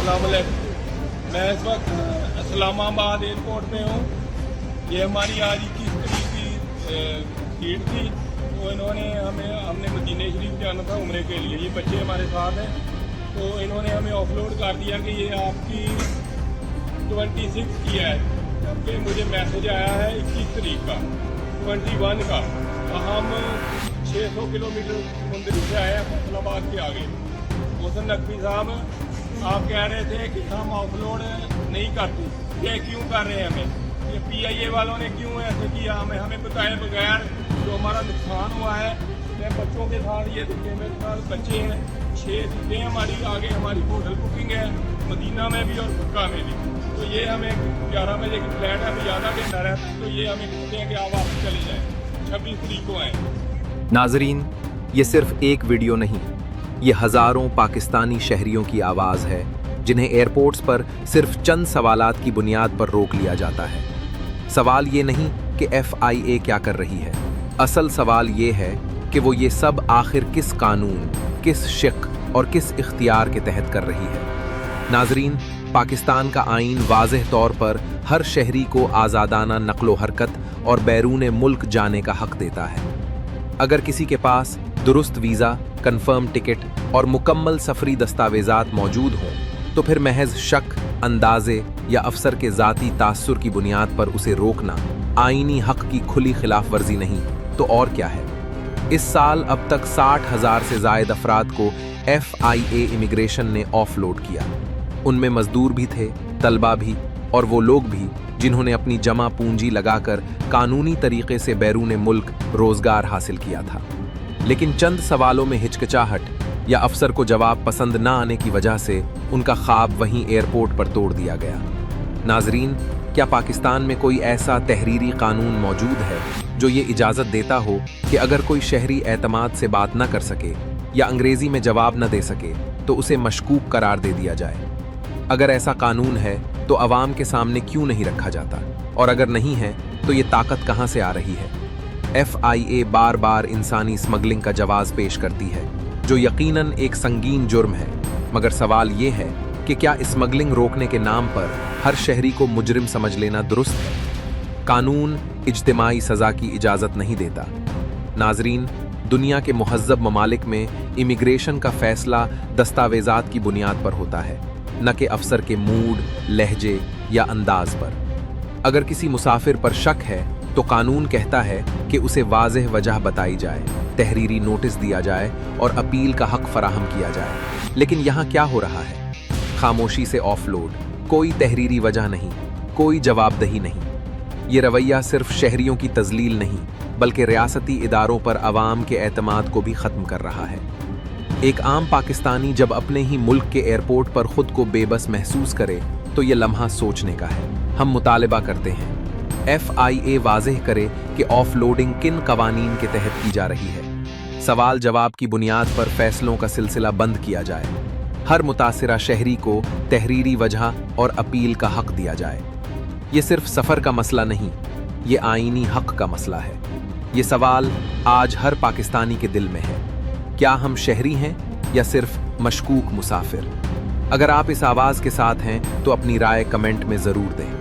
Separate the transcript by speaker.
Speaker 1: अस्सलाम वालेकुम। मैं इस वक्त इस्लामाबाद एयरपोर्ट में हूँ। ये हमारी आज 21 तारीख की सीट थी, तो इन्होंने हमने मदीने शरीफ जाना था उम्रे के लिए। ये बच्चे हमारे साथ हैं, तो इन्होंने हमें ऑफलोड कर दिया कि ये आपकी 26 की है, जबकि मुझे मैसेज आया है 21 तारीख का 21 का। तो हम 600 किलोमीटर मुंदरी से आए हैं फैसलाबाद के आगे। मोहसिन नकवी साहब, आप कह रहे थे कि हम ऑफलोड नहीं करते, ये क्यों कर रहे हैं हमें? ये PIA वालों ने क्यों ऐसे किया? हमें बताए बगैर जो हमारा नुकसान हुआ है। मैं बच्चों के साथ, ये देखिए मेरे साथ बच्चे हैं, 6 सीटें हमारी आगे, हमारी होटल बुकिंग है मदीना में भी और मक्का में भी। तो ये हमें 11 बजे की फ्लाइट है, अभी ज़्यादा घंटा रहता है, तो ये हमें कहते हैं कि आप वापस चले जाएँ, 26 तारीख को आएँ।
Speaker 2: नाजरीन, ये सिर्फ एक वीडियो नहीं, ये हज़ारों पाकिस्तानी शहरियों की आवाज़ है जिन्हें एयरपोर्ट्स पर सिर्फ चंद सवालात की बुनियाद पर रोक लिया जाता है। सवाल ये नहीं कि FIA क्या कर रही है, असल सवाल ये है कि वो ये सब आखिर किस कानून, किस शिक और किस इख्तियार के तहत कर रही है। नाजरीन, पाकिस्तान का आईन वाज़ेह तौर पर हर शहरी को आज़ादाना नक्लो हरकत और बैरून मुल्क जाने का हक देता है। अगर किसी के पास दुरुस्त वीज़ा, कन्फर्म टिकट और मुकम्मल सफरी दस्तावेज़ात मौजूद हों, तो फिर महज शक, अंदाजे या अफसर के ज़ाती तासुर की बुनियाद पर उसे रोकना आईनी हक की खुली खिलाफ वर्जी नहीं तो और क्या है। इस साल अब तक 60,000 से ज़ायद अफराद को FIA इमिग्रेशन ने ऑफलोड किया। उनमें मजदूर भी थे, तलबा भी, और वो लोग भी जिन्होंने अपनी जमा पूंजी लगाकर कानूनी तरीके से बैरून मुल्क रोजगार हासिल किया था। लेकिन चंद सवालों में हिचकिचाहट या अफसर को जवाब पसंद ना आने की वजह से उनका ख्वाब वहीं एयरपोर्ट पर तोड़ दिया गया। नाजरीन, क्या पाकिस्तान में कोई ऐसा तहरीरी कानून मौजूद है जो ये इजाज़त देता हो कि अगर कोई शहरी एतमाद से बात न कर सके या अंग्रेज़ी में जवाब न दे सके तो उसे मशकूक करार दे दिया जाए? अगर ऐसा कानून है तो अवाम के सामने क्यों नहीं रखा जाता? और अगर नहीं है तो ये ताकत कहाँ से आ रही है? FIA बार बार इंसानी स्मगलिंग का जवाब पेश करती है, जो यकीनन एक संगीन जुर्म है, मगर सवाल ये है कि क्या स्मगलिंग रोकने के नाम पर हर शहरी को मुजरिम समझ लेना दुरुस्त है? कानून इज्तिमाई सज़ा की इजाज़त नहीं देता। नाजरीन, दुनिया के मुहज़्ज़ब ममालिक में इमिग्रेशन का फ़ैसला दस्तावेज़ात की बुनियाद पर होता है, न कि अफसर के मूड, लहजे या अंदाज पर। अगर किसी मुसाफिर पर शक है तो कानून कहता है कि उसे वाज़ेह वजह बताई जाए, तहरीरी नोटिस दिया जाए और अपील का हक फराहम किया जाए। लेकिन यहाँ क्या हो रहा है? खामोशी से ऑफलोड, कोई तहरीरी वजह नहीं, कोई जवाबदही नहीं। ये रवैया सिर्फ शहरियों की तजलील नहीं, बल्कि रियासती इदारों पर अवाम के एतमाद को भी ख़त्म कर रहा है। एक आम पाकिस्तानी जब अपने ही मुल्क के एयरपोर्ट पर खुद को बेबस महसूस करे तो ये लम्हा सोचने का है। हम मुतालिबा करते हैं FIA वाज़ेह करे कि ऑफलोडिंग किन कवानीन के तहत की जा रही है। सवाल जवाब की बुनियाद पर फैसलों का सिलसिला बंद किया जाए। हर मुतासिरा शहरी को तहरीरी वजह और अपील का हक दिया जाए। ये सिर्फ सफ़र का मसला नहीं, ये आईनी हक का मसला है। ये सवाल आज हर पाकिस्तानी के दिल में है। क्या हम शहरी हैं या सिर्फ मशकूक मुसाफिर? अगर आप इस आवाज़ के साथ हैं तो अपनी राय कमेंट में ज़रूर दें।